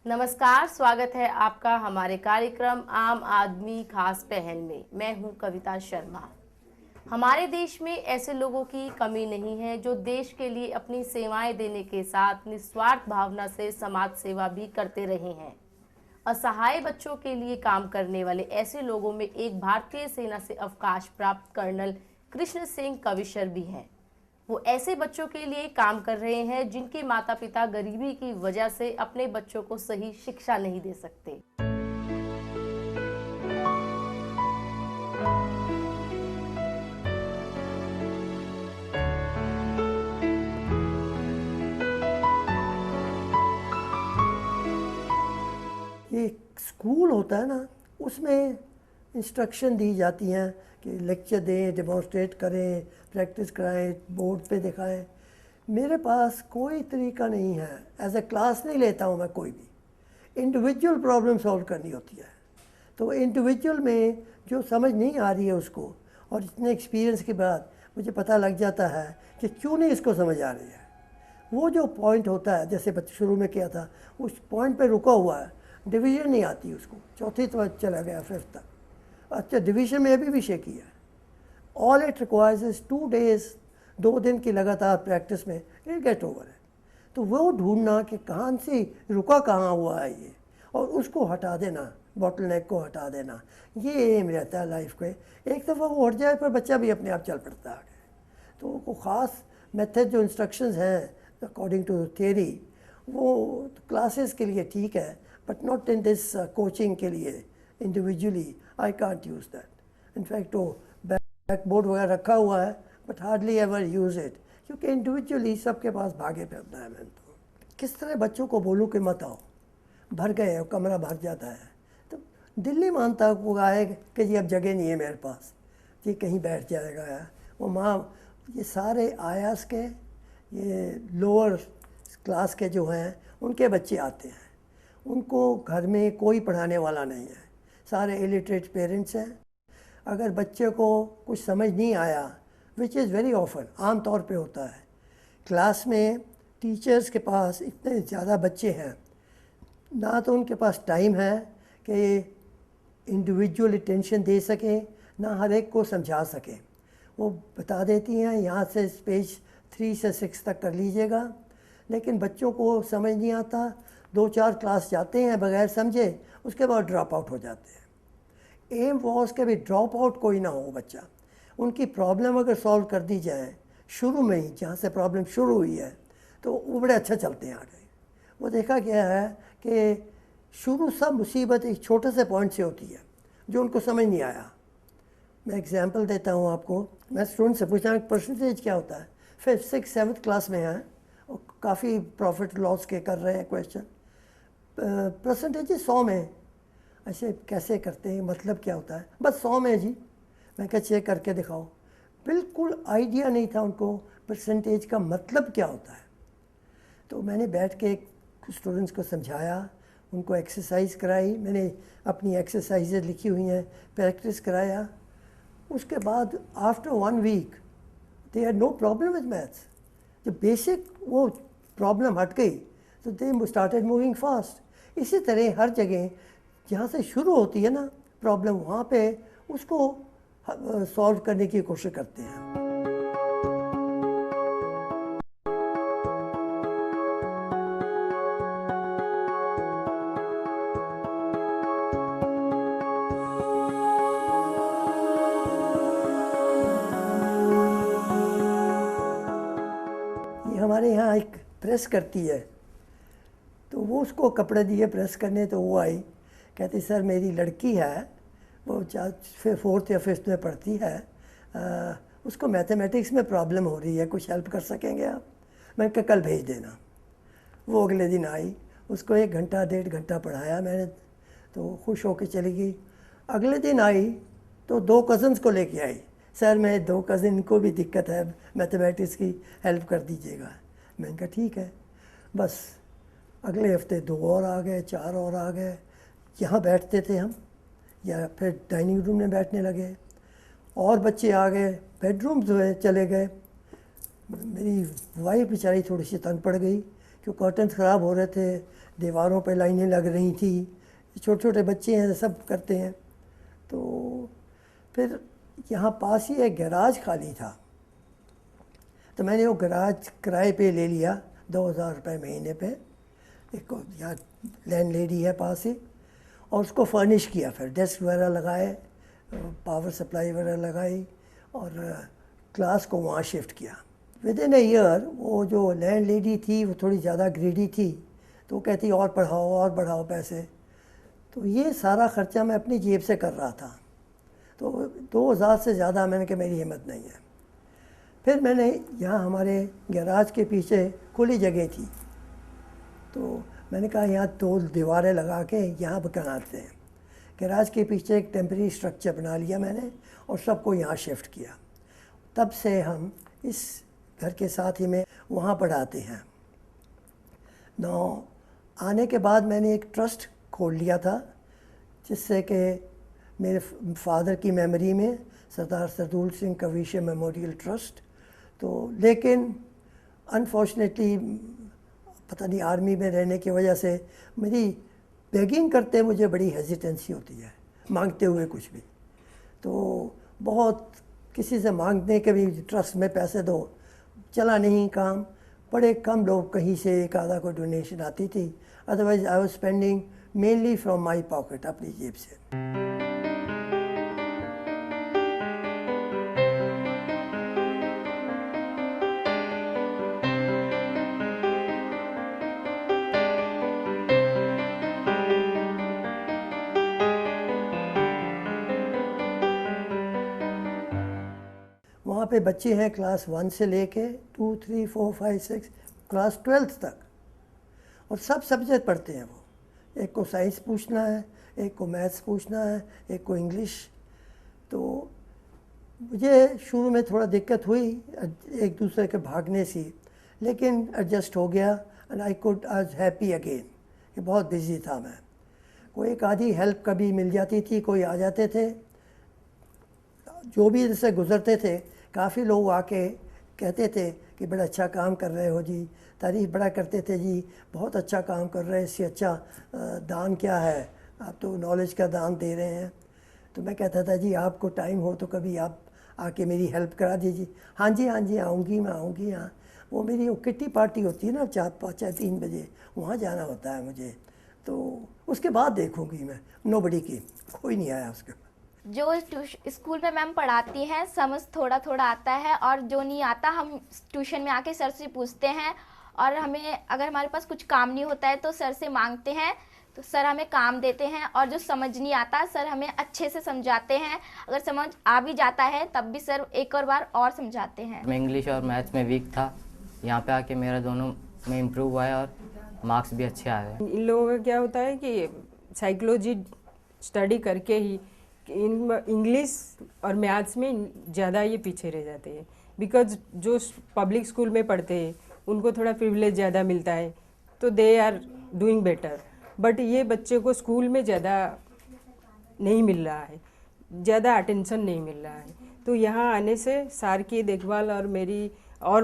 नमस्कार, स्वागत है आपका हमारे कार्यक्रम आम आदमी खास पहल में। मैं हूं कविता शर्मा। हमारे देश में ऐसे लोगों की कमी नहीं है जो देश के लिए अपनी सेवाएं देने के साथ निस्वार्थ भावना से समाज सेवा भी करते रहे हैं। असहाय बच्चों के लिए काम करने वाले ऐसे लोगों में एक भारतीय सेना से अवकाश प्राप्त कर्नल कृष्ण सिंह कविशर भी हैं। वो ऐसे बच्चों के लिए काम कर रहे हैं जिनके माता पिता गरीबी की वजह से अपने बच्चों को सही शिक्षा नहीं दे सकते। ये स्कूल होता है ना, उसमें इंस्ट्रक्शन दी जाती हैं कि लेक्चर दें, डेमोन्स्ट्रेट करें, प्रैक्टिस कराएं, बोर्ड पे दिखाएं। मेरे पास कोई तरीका नहीं है, एज ए क्लास नहीं लेता हूँ मैं कोई भी। इंडिविजुअल प्रॉब्लम सॉल्व करनी होती है, तो इंडिविजुअल में जो समझ नहीं आ रही है उसको, और इतने एक्सपीरियंस के बाद मुझे पता लग जाता है कि क्यों नहीं इसको समझ आ रही है। वो जो पॉइंट होता है, जैसे बच्चे शुरू में किया था, उस पॉइंट पे रुका हुआ है, डिवीज़न नहीं आती उसको, चौथी तक चला गया, फिफ्थ तक। अच्छा, डिवीज़न में अभी भी शेकी है। All it requires is 2 days, 2 दिन की लगातार प्रैक्टिस में इट गेट ओवर है। तो वो ढूंढना कि कहाँ से रुका कहाँ हुआ है ये, और उसको हटा देना, बॉटल नेक को हटा देना, ये एम रहता है लाइफ के। एक दफ़ा वो हट जाए पर बच्चा भी अपने आप चल पड़ता है आगे। तो वो ख़ास मेथड जो इंस्ट्रक्शंस हैं अकॉर्डिंग टू थियरी, वो क्लासेस के लिए ठीक है, but not in this coaching के लिए individually I can't use that. In fact वो बैक बोर्ड वगैरह रखा हुआ है, but hardly ever use it, क्योंकि इंडिविजुअली सबके पास भागे फिरता है। मैं तो किस तरह बच्चों को बोलूँ कि मत आओ, भर गए, कमरा भर जाता है, तो दिल्ली मानता वो आए कि जी अब जगह नहीं है मेरे पास, जी कहीं बैठ जाएगा यार। वो माँ, ये सारे आयास के, ये लोअर क्लास के जो हैं, उनके बच्चे आते हैं, उनको घर में कोई पढ़ाने वाला नहीं है, सारे इलिटरेट पेरेंट्स हैं। अगर बच्चे को कुछ समझ नहीं आया, विच इज़ वेरी ऑफन, आम तौर पे होता है, क्लास में टीचर्स के पास इतने ज़्यादा बच्चे हैं, ना तो उनके पास टाइम है कि इंडिविजुअल अटेंशन दे सकें, ना हर एक को समझा सकें। वो बता देती हैं यहाँ से पेज 3 से 6 तक कर लीजिएगा, लेकिन बच्चों को समझ नहीं आता। 2-4 क्लास जाते हैं बगैर समझे, उसके बाद ड्रॉप आउट हो जाते हैं। एम वॉज के भी ड्रॉप आउट कोई ना हो बच्चा। उनकी प्रॉब्लम अगर सॉल्व कर दी जाए शुरू में ही, जहाँ से प्रॉब्लम शुरू हुई है, तो वो बड़े अच्छा चलते हैं आगे। वो देखा गया है कि शुरू सब मुसीबत एक छोटे से पॉइंट से होती है जो उनको समझ नहीं आया। मैं एग्जांपल देता हूँ आपको। मैं स्टूडेंट से पूछता हूँ परसेंटेज क्या होता है, 5th 6th 7th क्लास में हैं और काफ़ी प्रॉफिट लॉस के कर रहे हैं क्वेश्चन। परसेंटेज 100 में, ऐसे कैसे करते हैं, मतलब क्या होता है, बस 100 में जी। मैं क्या चेक करके दिखाओ। बिल्कुल आइडिया नहीं था उनको परसेंटेज का मतलब क्या होता है। तो मैंने बैठ के स्टूडेंट्स को समझाया, उनको एक्सरसाइज कराई, मैंने अपनी एक्सरसाइजेज लिखी हुई हैं, प्रैक्टिस कराया। उसके बाद after 1 week they had no problem with maths. जब बेसिक वो प्रॉब्लम हट गई तो दे स्टार्टेड मूविंग फास्ट। इसी तरह हर जगह जहाँ से शुरू होती है ना प्रॉब्लम, वहाँ पे उसको सॉल्व करने की कोशिश करते हैं। ये हमारे यहाँ एक प्रेस करती है, तो वो उसको कपड़े दिए प्रेस करने, तो वो आई, कहती सर मेरी लड़की है, वो 4th या 5th में पढ़ती है, उसको मैथमेटिक्स में प्रॉब्लम हो रही है, कुछ हेल्प कर सकेंगे आप। मैं कहा कल भेज देना। वो अगले दिन आई, उसको 1 घंटा 1.5 घंटा पढ़ाया मैंने, तो खुश होकर चली गई। अगले दिन आई तो 2 कज़न्स को लेके आई, सर मैं 2 कज़न को भी दिक्कत है मैथमेटिक्स की, हेल्प कर दीजिएगा। मैंने कहा ठीक है। बस अगले हफ्ते 2 और आ गए, 4 और आ गए। यहाँ बैठते थे हम, या फिर डाइनिंग रूम में बैठने लगे, और बच्चे आ गए, बेडरूम जो है चले गए। मेरी वाइफ बेचारी थोड़ी सी तंग पड़ गई क्यों कर्टन्स ख़राब हो रहे थे, दीवारों पे लाइनें लग रही थी। छोटे छोटे बच्चे हैं, सब करते हैं। तो फिर यहाँ पास ही एक गैराज खाली था, तो मैंने वो गैराज किराए पे ले लिया 2000 रुपये महीने पे। एक यहाँ लैंड लेडी है पास ही, और उसको फर्निश किया। फिर डेस्क वगैरह लगाए, पावर सप्लाई वगैरह लगाई, और क्लास को वहाँ शिफ्ट किया। विद इन ए ईयर वो जो लैंड लेडी थी वो थोड़ी ज़्यादा ग्रीडी थी, तो वो कहती और बढ़ाओ पैसे। तो ये सारा ख़र्चा मैं अपनी जेब से कर रहा था। तो 2000 से ज़्यादा मैंने कहा मेरी हिम्मत नहीं है। फिर मैंने यहाँ हमारे गैराज के पीछे खुली जगह थी, तो मैंने कहा यहाँ 2 दीवारें लगा के यहाँ बनाते हैं। गैराज के पीछे एक टेम्परेरी स्ट्रक्चर बना लिया मैंने, और सबको यहाँ शिफ्ट किया। तब से हम इस घर के साथ ही में वहाँ पढ़ाते हैं। आने के बाद मैंने एक ट्रस्ट खोल लिया था, जिससे कि मेरे फादर की मेमोरी में सरदार सरदूल सिंह कवीशे मेमोरियल ट्रस्ट। तो लेकिन अनफॉर्चुनेटली पता नहीं आर्मी में रहने की वजह से मेरी बेगिंग करते मुझे बड़ी हेजिटेंसी होती है, मांगते हुए कुछ भी। तो बहुत किसी से मांगने के भी ट्रस्ट में पैसे दो, चला नहीं काम। बड़े कम लोग कहीं से एक आधा कोई डोनेशन आती थी, otherwise I was spending mainly from my pocket, अपनी जेब से। वहाँ पे बच्चे हैं क्लास 1 से लेके 2, 3, 4, 5, 6 क्लास 12th तक, और सब सब्जेक्ट पढ़ते हैं वो। एक को साइंस पूछना है, एक को मैथ्स पूछना है, एक को इंग्लिश। तो मुझे शुरू में थोड़ा दिक्कत हुई एक दूसरे के भागने से, लेकिन एडजस्ट हो गया and I was happy again. ये बहुत बिजी था मैं, कोई एक आधी हेल्प कभी मिल जाती थी, कोई आ जाते थे जो भी इससे गुज़रते थे। काफ़ी लोग आके कहते थे कि बड़ा अच्छा काम कर रहे हो जी, तारीफ़ बड़ा करते थे जी, बहुत अच्छा काम कर रहे हैं, इससे अच्छा दान क्या है, आप तो नॉलेज का दान दे रहे हैं। तो मैं कहता था जी आपको टाइम हो तो कभी आप आके मेरी हेल्प करा दीजिए। हाँ जी आऊँगी, मैं आऊँगी। हाँ, वो मेरी वो किट्टी पार्टी होती है ना 4-5-3 बजे, वहाँ जाना होता है मुझे। तो उसके बाद देखूँगी मैं, नोबडी की, कोई नहीं आया उसके। जो स्कूल में मैम पढ़ाती हैं समझ थोड़ा थोड़ा आता है, और जो नहीं आता हम ट्यूशन में आके सर से पूछते हैं, और हमें अगर हमारे पास कुछ काम नहीं होता है तो सर से मांगते हैं, तो सर हमें काम देते हैं। और जो समझ नहीं आता सर हमें अच्छे से समझाते हैं, अगर समझ आ भी जाता है तब भी सर एक और बार और समझाते हैं। मैं इंग्लिश और मैथ्स में वीक था, यहाँ पे आके मेरा दोनों में इम्प्रूव हुआ है और मार्क्स भी अच्छे आए हैं। इन लोगों का क्या होता है कि साइकोलॉजी स्टडी करके ही इन इंग्लिश और मैथ्स में ज़्यादा ये पीछे रह जाते हैं, बिकॉज जो पब्लिक स्कूल में पढ़ते हैं उनको थोड़ा प्रिविलेज ज़्यादा मिलता है, तो they are doing better. But ये बच्चे को स्कूल में ज़्यादा नहीं मिल रहा है, ज़्यादा अटेंशन नहीं मिल रहा है। तो यहाँ आने से सार की देखभाल और मेरी और